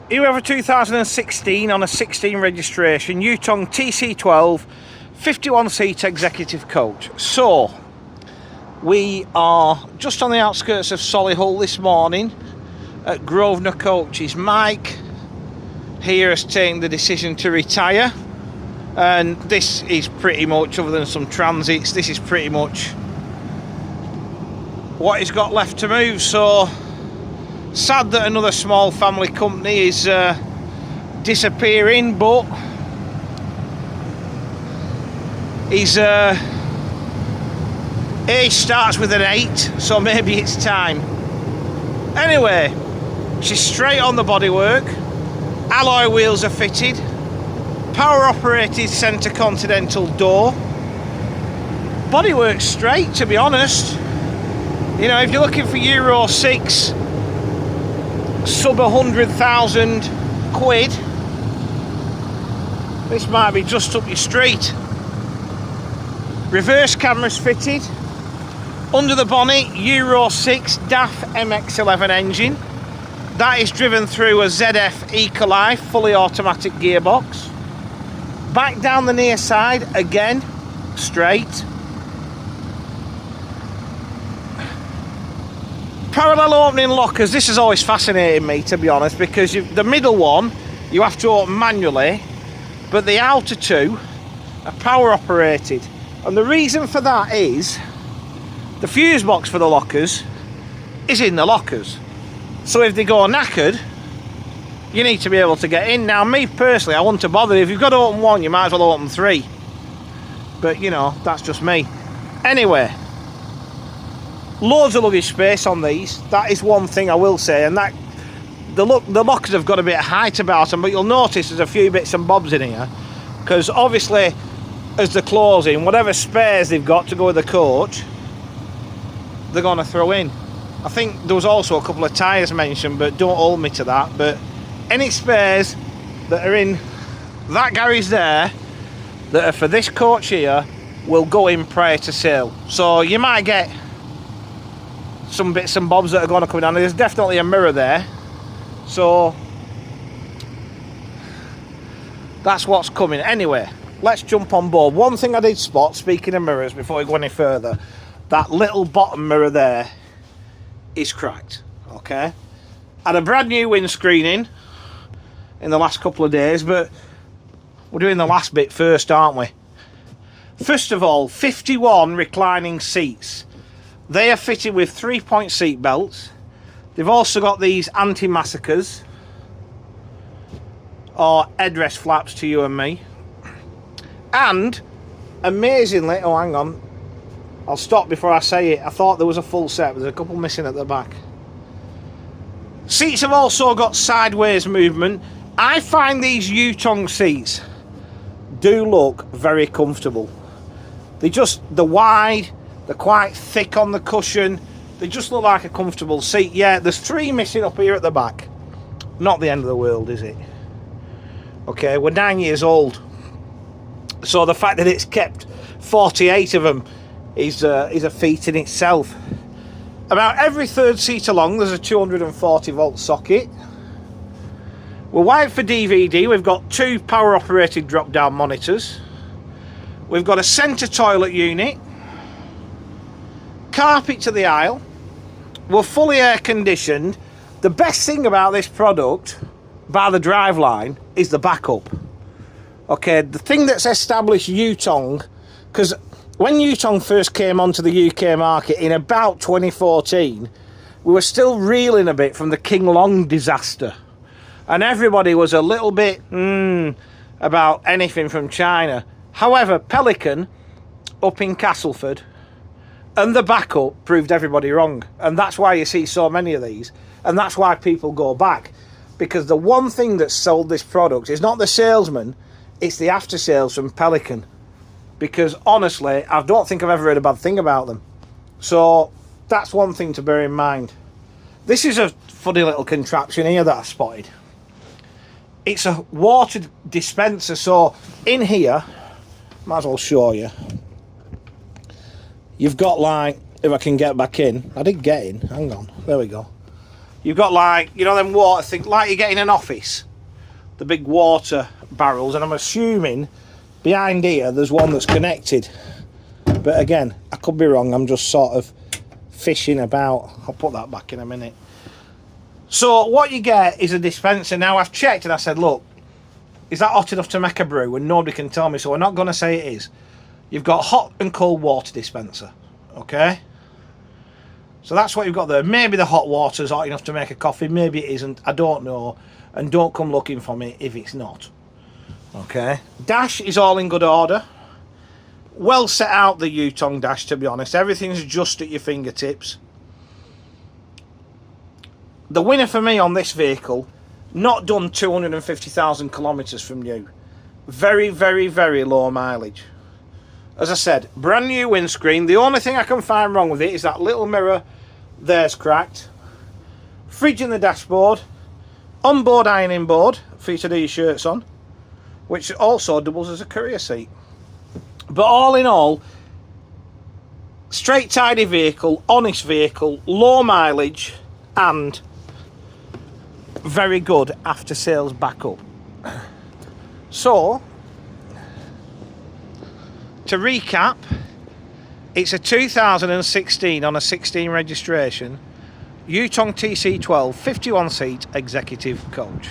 Here we have a 2016 on a 16 registration, Yutong TC12, 51-seat executive coach. So, we are just on the outskirts of Solihull this morning at Grosvenor Coaches. Mike here has taken the decision to retire, and this is pretty much, other than some transits, this is pretty much what he's got left to move. So sad that another small family company is disappearing, but his age starts with an 8, so maybe it's time. Anyway, she's straight on the bodywork, alloy wheels are fitted, power operated centre continental door, bodywork's straight, to be honest. You know, if you're looking for Euro 6 sub 100,000 quid, this might be just up your street. Reverse cameras fitted. Under the bonnet, Euro 6 DAF MX-11 engine. That is driven through a ZF Ecolife fully automatic gearbox. Back down the near side, again, straight. Parallel opening lockers. This has always fascinated me, to be honest, because the middle one you have to open manually, but the outer two are power operated. And the reason for that is the fuse box for the lockers is in the lockers. So if they go knackered, you need to be able to get in. Now, me personally, I wouldn't have bothered. If you've got to open one, you might as well open 3. But, you know, that's just me. Anyway, loads of luggage space on these. That is one thing I will say. And that the lockers have got a bit of height about them, but you'll notice there's a few bits and bobs in here. Because obviously, as they're closing, whatever spares they've got to go with the coach, they're going to throw in. I think there was also a couple of tyres mentioned, but don't hold me to that. But any spares that are in that garage there that are for this coach here will go in prior to sale. So you might get some bits and bobs that are going to come down. There's definitely a mirror there, so that's what's coming. Anyway, let's jump on board. One thing I did spot, speaking of mirrors, before we go any further, that little bottom mirror there is cracked. Okay, had a brand new windscreen in the last couple of days, but we're doing the last bit first, aren't we? First of all, 51 reclining seats. They are fitted with 3-point seat belts. They've also got these anti-massacres, or headrest flaps to you and me. And amazingly, oh hang on, I'll stop before I say it. I thought there was a full set, there's a couple missing at the back. Seats have also got sideways movement. I find these Yutong seats do look very comfortable. They're wide, they're quite thick on the cushion, they just look like a comfortable seat. Yeah, there's 3 missing up here at the back. Not the end of the world, is it? Okay, we're 9 years old, so the fact that it's kept 48 of them is a feat in itself. About every third seat along there's a 240 volt socket. We're wired for DVD. We've got 2 power operated drop down monitors. We've got a centre toilet unit, carpet to the aisle. We're fully air conditioned. The best thing about this product, by the driveline, is the backup. Okay, the thing that's established Yutong, because when Yutong first came onto the UK market in about 2014, we were still reeling a bit from the King Long disaster, and everybody was a little bit about anything from China. However, Pelican up in Castleford and the backup proved everybody wrong, and that's why you see so many of these, and that's why people go back, because the one thing that sold this product is not the salesman, it's the after sales from Pelican. Because honestly, I don't think I've ever heard a bad thing about them. So that's one thing to bear in mind. This is a funny little contraption here that I spotted. It's a water dispenser, so in here, might as well show you. You've got, like, if I can get back in, I did get in, hang on, there we go. You've got like, you know, them water things, like you get in an office, the big water barrels, and I'm assuming behind here there's one that's connected. But again, I could be wrong, I'm just sort of fishing about. I'll put that back in a minute. So what you get is a dispenser. Now I've checked and I said, look, is that hot enough to make a brew? And nobody can tell me, so we're not going to say it is. You've got hot and cold water dispenser, okay? So that's what you've got there. Maybe the hot water's hot enough to make a coffee, maybe it isn't, I don't know. And don't come looking for me if it's not. Okay. Dash is all in good order. Well set out, the Yutong dash, to be honest. Everything's just at your fingertips. The winner for me on this vehicle, not done 250,000 kilometres from new. Very, very, very low mileage. As I said, brand new windscreen. The only thing I can find wrong with it is that little mirror there's cracked. Fridge in the dashboard. Onboard ironing board for you to do your shirts on, which also doubles as a courier seat. But all in all, straight tidy vehicle, honest vehicle, low mileage, and very good after sales backup. So, to recap, it's a 2016 on a 16 registration Yutong TC12 51 seat executive coach.